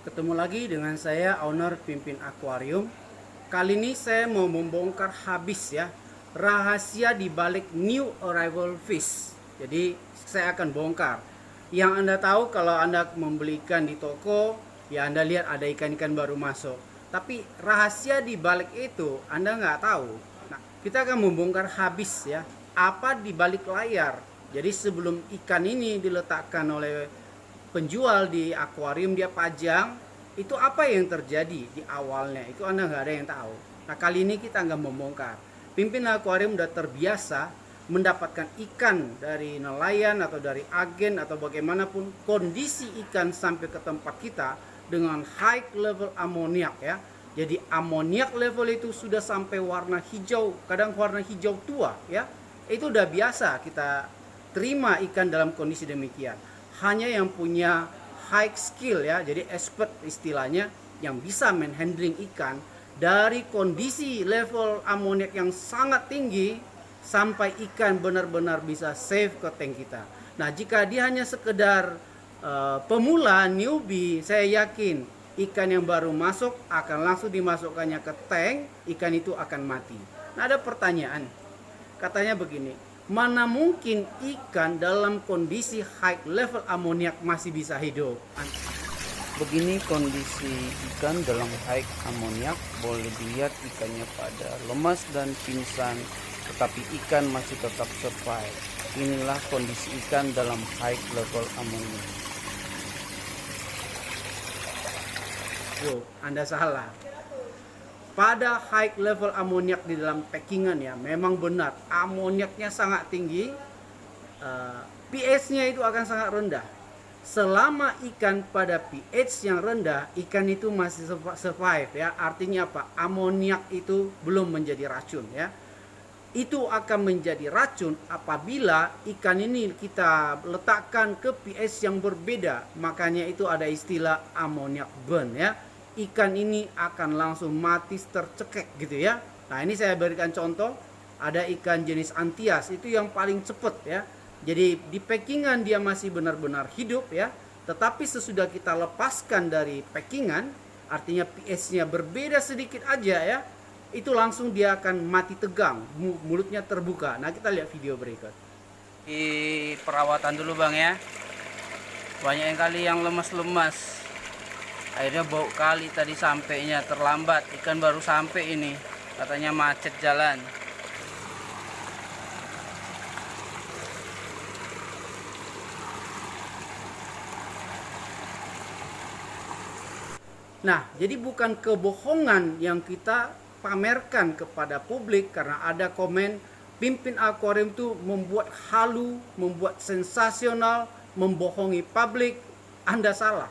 Ketemu lagi dengan saya, owner Pimpin Aquarium. Kali ini saya mau membongkar habis ya rahasia di balik new arrival fish. Jadi saya akan bongkar. Yang Anda tahu kalau Anda membeli ikan di toko, ya Anda lihat ada ikan-ikan baru masuk. Tapi rahasia di balik itu Anda nggak tahu. Nah, kita akan membongkar habis ya apa di balik layar. Jadi sebelum ikan ini diletakkan oleh penjual di akuarium, dia pajang, itu apa yang terjadi di awalnya itu Anda nggak ada yang tahu. Nah, kali ini kita nggak membongkar. Pimpin akuarium udah terbiasa mendapatkan ikan dari nelayan atau dari agen atau bagaimanapun, kondisi ikan sampai ke tempat kita dengan high level amoniak ya. Jadi amoniak level itu sudah sampai warna hijau, kadang warna hijau tua ya. Itu udah biasa kita terima ikan dalam kondisi demikian. Hanya yang punya high skill ya, jadi expert istilahnya, yang bisa handling ikan dari kondisi level amoniak yang sangat tinggi sampai ikan benar-benar bisa save ke tank kita. Nah, jika dia hanya sekedar pemula, newbie, saya yakin ikan yang baru masuk akan langsung dimasukkannya ke tank, ikan itu akan mati. Nah, ada pertanyaan, katanya begini, mana mungkin ikan dalam kondisi high level amoniak masih bisa hidup? Begini kondisi ikan dalam high amoniak, boleh dilihat ikannya pada lemas dan pingsan, tetapi ikan masih tetap survive. Inilah kondisi ikan dalam high level amoniak. Anda salah. Pada high level amoniak di dalam packingan ya, memang benar amoniaknya sangat tinggi, pH-nya itu akan sangat rendah. Selama ikan pada pH yang rendah, ikan itu masih survive ya. Artinya apa? Amoniak itu belum menjadi racun ya. Itu akan menjadi racun apabila ikan ini kita letakkan ke pH yang berbeda. Makanya itu ada istilah amoniak burn ya. Ikan ini akan langsung mati tercekek gitu ya. Nah, ini saya berikan contoh, ada ikan jenis antias, itu yang paling cepat ya. Jadi di packingan dia masih benar-benar hidup ya, tetapi sesudah kita lepaskan dari packingan, artinya pH-nya berbeda sedikit aja ya, itu langsung dia akan mati tegang, mulutnya terbuka. Nah, kita lihat video berikut. Di perawatan dulu Bang ya. Banyak yang kali yang lemas-lemas. Akhirnya bau kali tadi sampainya terlambat, ikan baru sampai ini, katanya macet jalan. Nah, jadi bukan kebohongan yang kita pamerkan kepada publik karena ada komen Pimpin Akuarium itu membuat halu, membuat sensasional, membohongi publik. Anda salah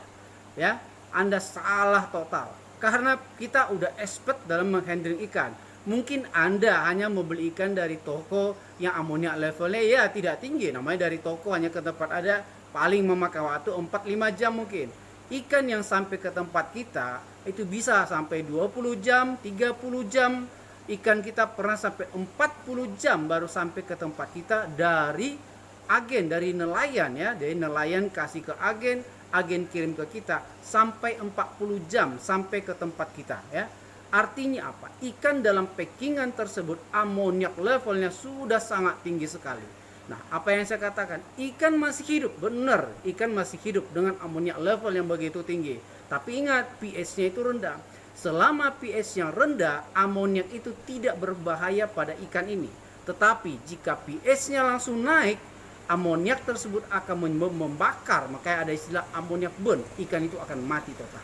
ya. Anda salah total. Karena kita udah expert dalam menghandling ikan. Mungkin Anda hanya membeli ikan dari toko yang amoniak levelnya ya tidak tinggi. Namanya dari toko hanya ke tempat ada, paling memakan waktu 4-5 jam mungkin. Ikan yang sampai ke tempat kita itu bisa sampai 20 jam, 30 jam. Ikan kita pernah sampai 40 jam baru sampai ke tempat kita dari agen, dari nelayan ya. Dari nelayan kasih ke agen, agen kirim ke kita, sampai 40 jam sampai ke tempat kita ya. Artinya apa? Ikan dalam packingan tersebut amoniak levelnya sudah sangat tinggi sekali. Nah, apa yang saya katakan? Ikan masih hidup, benar. Ikan masih hidup dengan amoniak level yang begitu tinggi. Tapi ingat, pH-nya itu rendah. Selama pH yang rendah, amoniak itu tidak berbahaya pada ikan ini. Tetapi jika pH-nya langsung naik, amoniak tersebut akan membakar, makanya ada istilah amoniak burn, ikan itu akan mati total.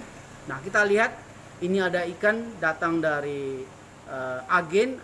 Nah, kita lihat ini ada ikan datang dari agen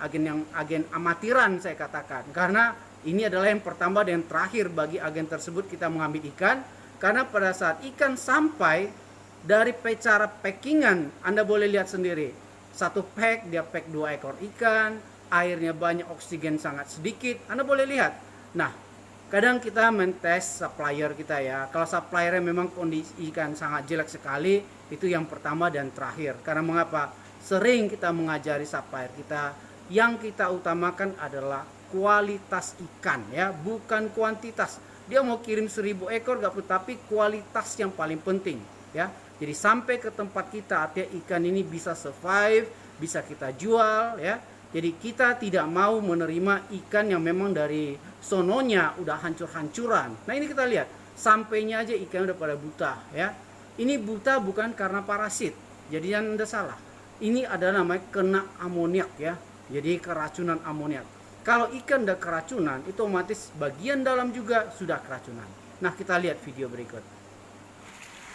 amatiran saya katakan, karena ini adalah yang pertama dan yang terakhir bagi agen tersebut kita mengambil ikan, karena pada saat ikan sampai dari cara packingan, Anda boleh lihat sendiri, satu pack dia pack 2 ekor ikan, airnya banyak, oksigen sangat sedikit, Anda boleh lihat. Nah, kadang kita mentes supplier kita ya. Kalau suppliernya memang kondisi ikan sangat jelek sekali, itu yang pertama dan terakhir. Karena mengapa? Sering kita mengajari supplier kita, yang kita utamakan adalah kualitas ikan ya, bukan kuantitas. Dia mau kirim 1000 ekor gak perlu, tapi kualitas yang paling penting ya. Jadi sampai ke tempat kita, artinya ikan ini bisa survive, bisa kita jual ya. Jadi kita tidak mau menerima ikan yang memang dari sononya udah hancur-hancuran. Nah ini kita lihat, sampainya aja ikan udah pada buta ya. Ini buta bukan karena parasit, jadi yang Anda salah. Ini adalah namanya kena amoniak ya. Jadi keracunan amoniak. Kalau ikan udah keracunan, itu otomatis bagian dalam juga sudah keracunan. Nah kita lihat video berikut.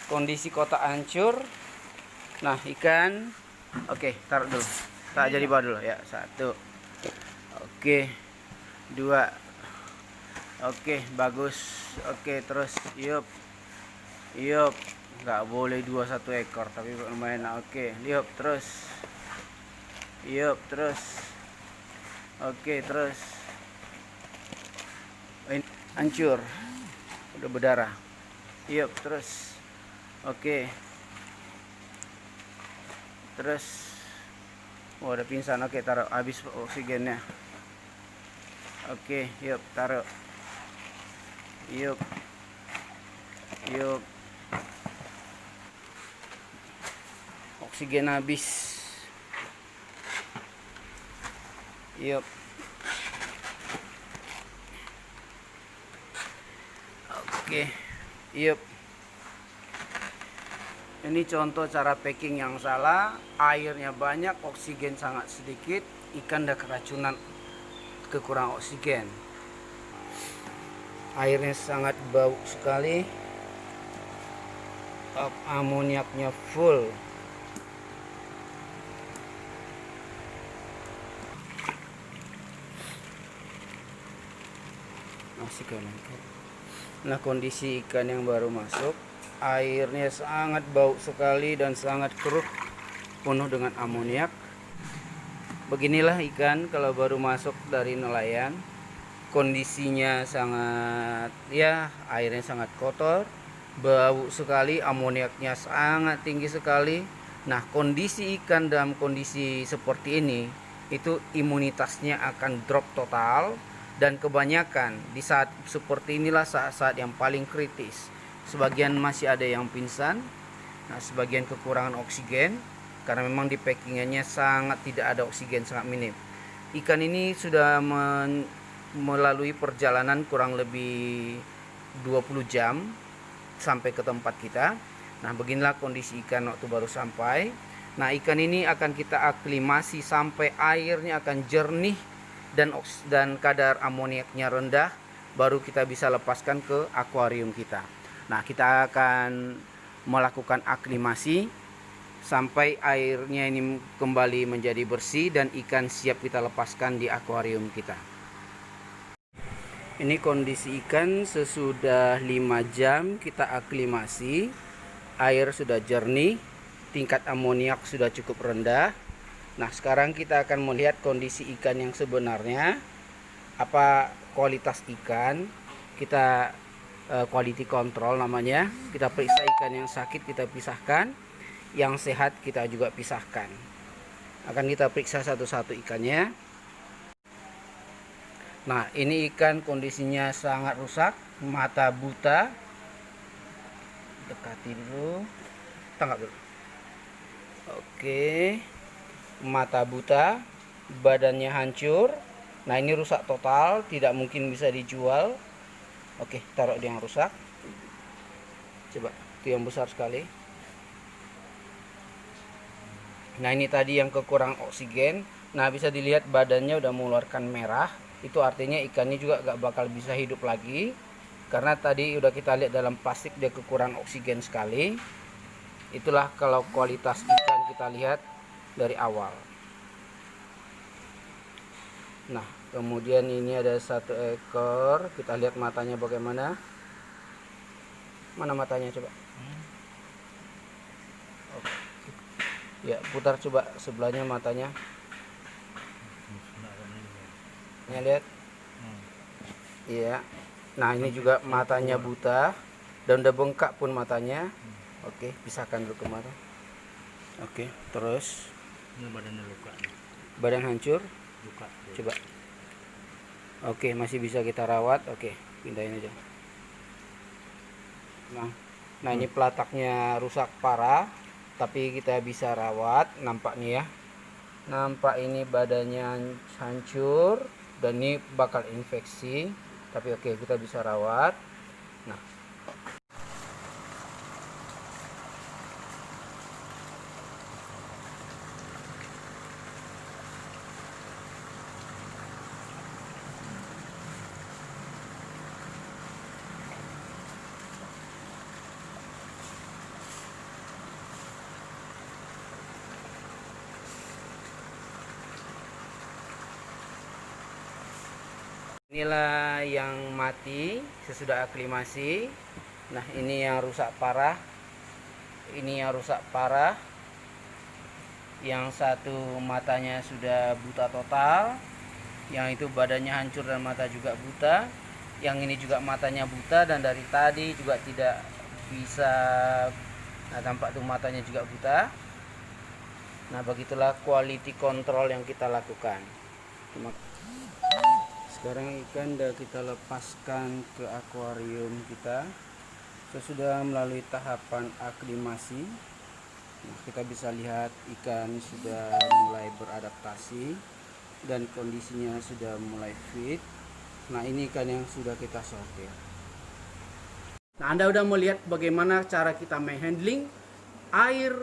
Kondisi kotak hancur. Nah ikan, oke taruh dulu. Tak jadi bawa dulu ya. 1. Oke. 2. Oke bagus. Oke terus yup. Yup. Nggak boleh 2 1 ekor tapi lumayan. Oke yup terus. Yup terus. Oke terus. Ini hancur. Udah berdarah. Yup terus. Oke. Terus. Oh, udah pingsan. Oke, taruh. Habis oksigennya. Oke, yuk, taruh. Yuk. Yuk. Oksigen habis. Yuk. Oke. Yuk. Ini contoh cara packing yang salah. Airnya banyak, oksigen sangat sedikit. Ikan udah keracunan, kekurangan oksigen. Airnya sangat bau sekali. Amoniaknya full. Masih kanan. Nah kondisi ikan yang baru masuk, airnya sangat bau sekali dan sangat keruh, penuh dengan amoniak. Beginilah ikan kalau baru masuk dari nelayan. Kondisinya sangat, ya airnya sangat kotor, bau sekali, amoniaknya sangat tinggi sekali. Nah kondisi ikan dalam kondisi seperti ini, itu imunitasnya akan drop total. Dan kebanyakan di saat seperti inilah saat-saat yang paling kritis. Sebagian masih ada yang pingsan, nah sebagian kekurangan oksigen karena memang di packingannya sangat tidak ada oksigen, sangat minim. Ikan ini sudah melalui perjalanan kurang lebih 20 jam sampai ke tempat kita. Nah beginilah kondisi ikan waktu baru sampai. Nah ikan ini akan kita aklimasi sampai airnya akan jernih dan kadar amoniaknya rendah, baru kita bisa lepaskan ke akuarium kita. Nah kita akan melakukan aklimasi sampai airnya ini kembali menjadi bersih dan ikan siap kita lepaskan di akuarium kita. Ini kondisi ikan sesudah 5 jam kita aklimasi. Air sudah jernih, tingkat amoniak sudah cukup rendah. Nah sekarang kita akan melihat kondisi ikan yang sebenarnya. Apa kualitas ikan. Kita quality control namanya. Kita periksa ikan yang sakit kita pisahkan, yang sehat kita juga pisahkan. Akan kita periksa satu-satu ikannya. Nah ini ikan kondisinya sangat rusak, mata buta. Dekati dulu, tangkap dulu. Oke, mata buta, badannya hancur. Nah ini rusak total, tidak mungkin bisa dijual. Oke, taruh di yang rusak. Coba, itu yang besar sekali. Nah ini tadi yang kekurangan oksigen. Nah bisa dilihat badannya udah mengeluarkan merah. Itu artinya ikannya juga gak bakal bisa hidup lagi, karena tadi udah kita lihat dalam plastik dia kekurangan oksigen sekali. Itulah kalau kualitas ikan kita lihat dari awal. Nah kemudian ini ada 1 ekor. Kita lihat matanya bagaimana. Mana matanya coba. Oke. Ya putar coba sebelahnya matanya. Ini lihat. Iya. Nah ini juga matanya buta dan udah bengkak pun matanya. Oke, pisahkan dulu ke mata. Oke, terus ini badannya luka. Badan hancur. Luka. Coba. Oke, masih bisa kita rawat. Oke, pindahin aja. Nah, Nah, ini pelataknya rusak parah, tapi kita bisa rawat. Nampak nih ya. Nampak ini badannya hancur dan ini bakal infeksi. Tapi oke, kita bisa rawat. Nah, inilah yang mati sesudah aklimasi. Nah, ini yang rusak parah. Ini yang rusak parah. Yang satu matanya sudah buta total. Yang itu badannya hancur dan mata juga buta. Yang ini juga matanya buta dan dari tadi juga tidak bisa. Nah, tampak tuh matanya juga buta. Nah, begitulah quality control yang kita lakukan. Sekarang ikan sudah kita lepaskan ke akuarium kita. Sesudah melalui tahapan aklimasi. Nah, kita bisa lihat ikan sudah mulai beradaptasi dan kondisinya sudah mulai fit. Nah, ini ikan yang sudah kita sortir. Nah, Anda udah melihat bagaimana cara kita menghandling air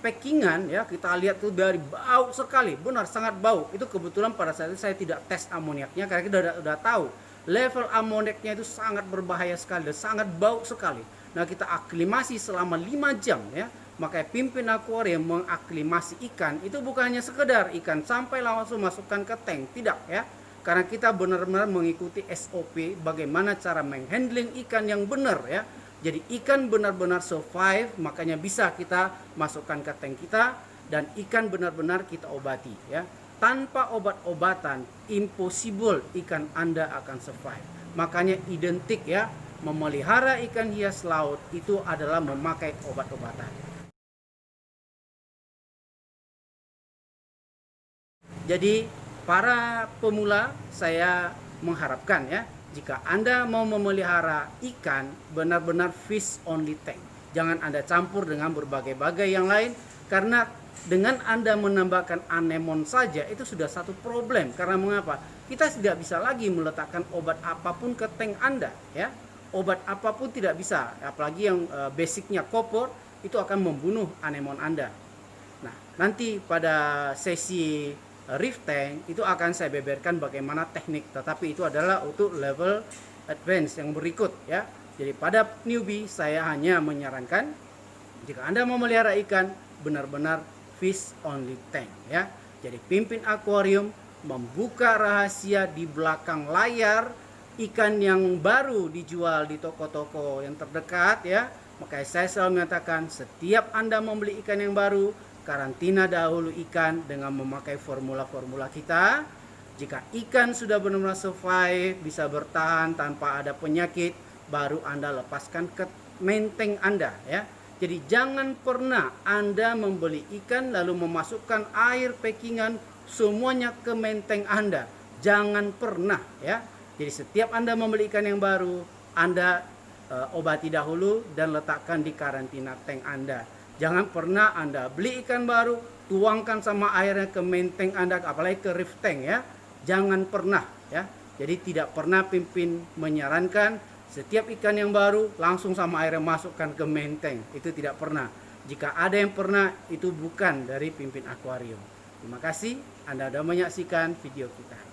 packingan ya. Kita lihat tuh dari bau sekali, benar sangat bau. Itu kebetulan pada saat itu saya tidak tes amoniaknya karena kita udah tahu level amoniaknya itu sangat berbahaya sekali dan sangat bau sekali. Nah, kita aklimasi selama 5 jam ya. Makanya pimpin akuarium mengaklimasi ikan itu bukan hanya sekedar ikan sampai langsung masukkan ke tank, tidak ya. Karena kita benar-benar mengikuti SOP bagaimana cara menghandling ikan yang benar ya. Jadi ikan benar-benar survive, makanya bisa kita masukkan ke tank kita dan ikan benar-benar kita obati ya. Tanpa obat-obatan impossible ikan Anda akan survive. Makanya identik ya, memelihara ikan hias laut itu adalah memakai obat-obatan. Jadi para pemula saya mengharapkan ya, jika Anda mau memelihara ikan benar-benar fish only tank. Jangan Anda campur dengan berbagai-bagai yang lain karena dengan Anda menambahkan anemon saja itu sudah satu problem. Karena mengapa? Kita tidak bisa lagi meletakkan obat apapun ke tank Anda ya. Obat apapun tidak bisa, apalagi yang basicnya kopor itu akan membunuh anemon Anda. Nah, nanti pada sesi reef tank itu akan saya beberkan bagaimana teknik, tetapi itu adalah untuk level advance yang berikut ya. Jadi pada newbie saya hanya menyarankan jika Anda mau melihara ikan benar-benar fish only tank ya. Jadi pimpin akuarium membuka rahasia di belakang layar ikan yang baru dijual di toko-toko yang terdekat ya. Makanya saya selalu mengatakan setiap Anda membeli ikan yang baru, karantina dahulu ikan dengan memakai formula-formula kita. Jika ikan sudah benar-benar survive, bisa bertahan tanpa ada penyakit, baru Anda lepaskan ke main tank Anda ya. Jadi jangan pernah Anda membeli ikan lalu memasukkan air packingan semuanya ke main tank Anda. Jangan pernah ya. Jadi setiap Anda membeli ikan yang baru, Anda obati dahulu dan letakkan di karantina tank Anda. Jangan pernah Anda beli ikan baru, tuangkan sama airnya ke main tank Anda, apalagi ke reef tank ya. Jangan pernah ya. Jadi tidak pernah pimpin menyarankan setiap ikan yang baru langsung sama airnya masukkan ke main tank. Itu tidak pernah. Jika ada yang pernah, itu bukan dari pimpin akuarium. Terima kasih Anda sudah menyaksikan video kita.